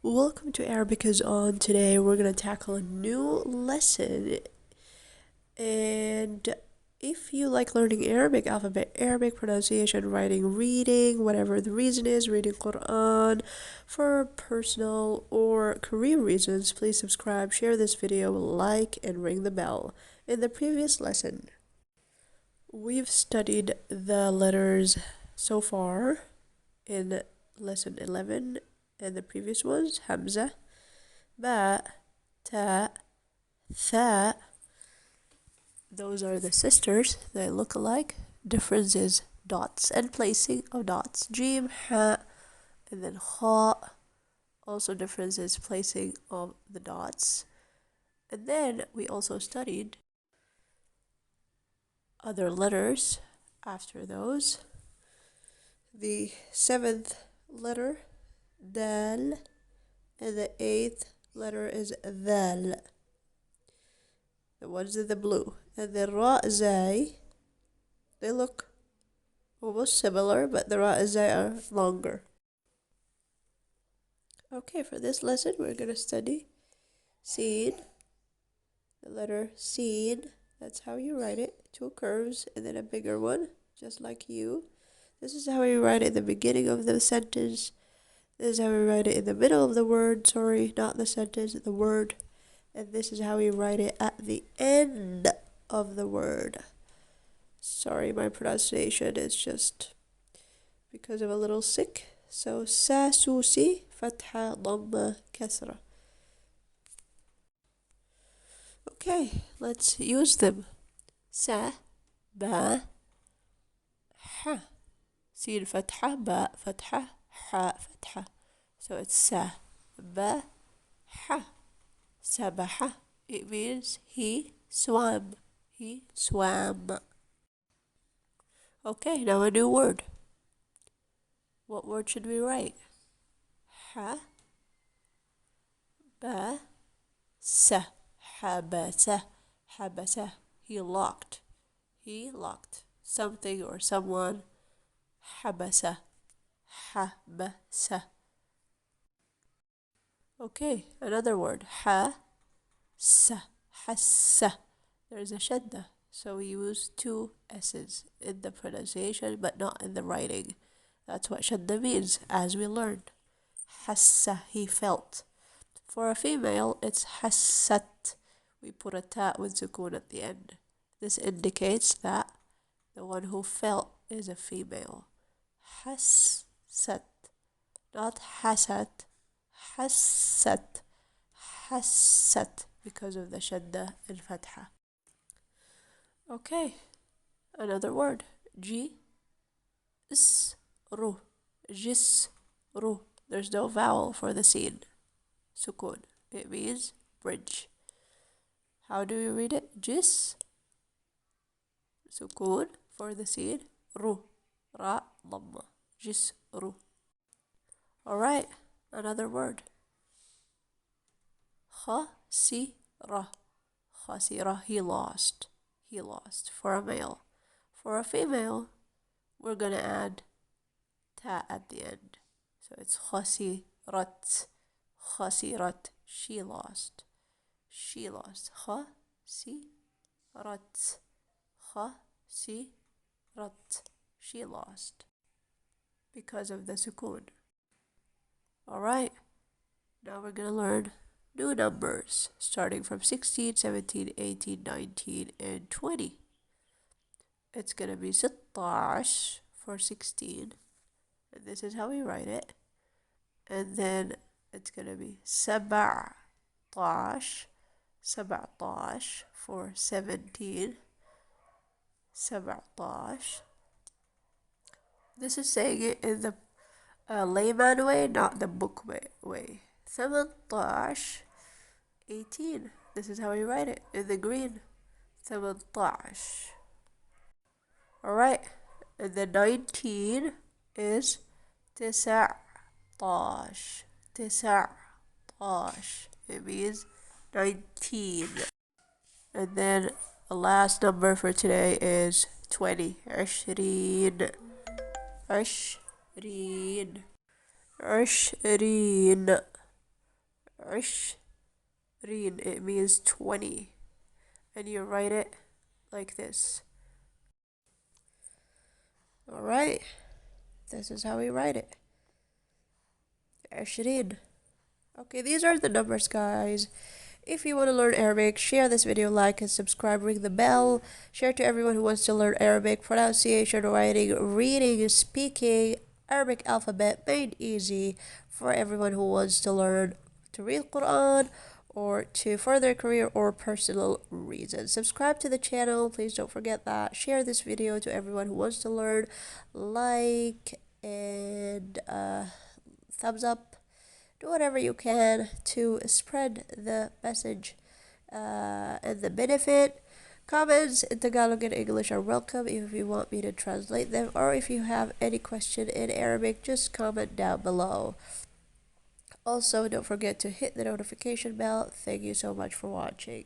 Welcome to Arabica's on. Today we're going to tackle a new lesson. And if you like learning Arabic alphabet, Arabic pronunciation, writing, reading, whatever the reason is, reading Quran for personal or career reasons, please subscribe, share this video, like, and ring the bell. In the previous lesson, we've studied the letters so far in lesson 11 and the previous ones: Hamza, Ba, Ta, Tha. Those are the sisters. They look alike. Difference is dots and placing of dots. Jim, Ha, and then Ha. Also difference is placing of the dots. And then we also studied other letters after those. The 7th letter, Dal, and the 8th letter is Dhal. The ones in the blue. And the Ra, Zai, they look almost similar, but the Ra, Zai are longer. Okay, for this lesson, we're going to study Sin, the letter Sin. That's how you write it. Two curves and then a bigger one, just like you. This is how we write it in the beginning of the sentence. This is how we write it in the middle of the word. Sorry, not the sentence, the word. And this is how we write it at the end of the word. Sorry, my pronunciation is just because I'm a little sick. So, sa, su, si, fatha, dhamma, kasra. Okay, let's use them. Sa, ba, ha. Sin fatha, ba fatha, ha fatha. So it's sa, ba, ha. Sabaha. It means he swam. He swam. Okay, now a new word. What word should we write? Ha, ba, sa. Habasa. Habasa. He locked. He locked something or someone. Habasa. Habasa. Okay, another word. Ha-sa. Hassa. There's a shadda. So we use two S's in the pronunciation, but not in the writing. That's what shadda means, as we learned. Hassa, he felt. For a female, it's hassat. We put a ta with sukun at the end. This indicates that the one who felt is a female. Hassat, not hassat. Hassat. Hassat, because of the shadda and fatha. Okay, another word. Ji, is, ru. Jis, ru. There's no vowel for the sin. Sukun. It means bridge. How do you read it? Jis, sukun for the sin. Ru, ra, dhamma. Jis, ru. Alright, another word. Khasira. Khasira, he lost. He lost. For a male. For a female, we're going to add ta at the end. So it's khasirat. Khasirat. She lost. She lost. Khasirat. Khasirat. She lost. Because of the sukun. Alright. Now we're going to learn new numbers, starting from 16, 17, 18, 19, and 20. It's going to be 16 for 16. And this is how we write it. And then it's going to be 17. 17 for 17. 17. This is saying it in the layman way, not the book way. 17. 18. This is how we write it in the green. 17. Alright. And the 19 is 19. 19. It means 19. And then the last number for today is 20. 20. 20. 20. عشرين, it means 20. And you write it like this. Alright, this is how we write it. 20. Okay, these are the numbers, guys. If you want to learn Arabic, share this video, like and subscribe, ring the bell, share to everyone who wants to learn Arabic, pronunciation, writing, reading, speaking, Arabic alphabet made easy for everyone who wants to learn to read Quran or to further career or personal reasons. Subscribe to the channel, please don't forget that. Share this video to everyone who wants to learn, like and thumbs up. Do whatever you can to spread the message and the benefit. Comments in Tagalog and English are welcome if you want me to translate them, or if you have any question in Arabic, just comment down below. Also, don't forget to hit the notification bell. Thank you so much for watching.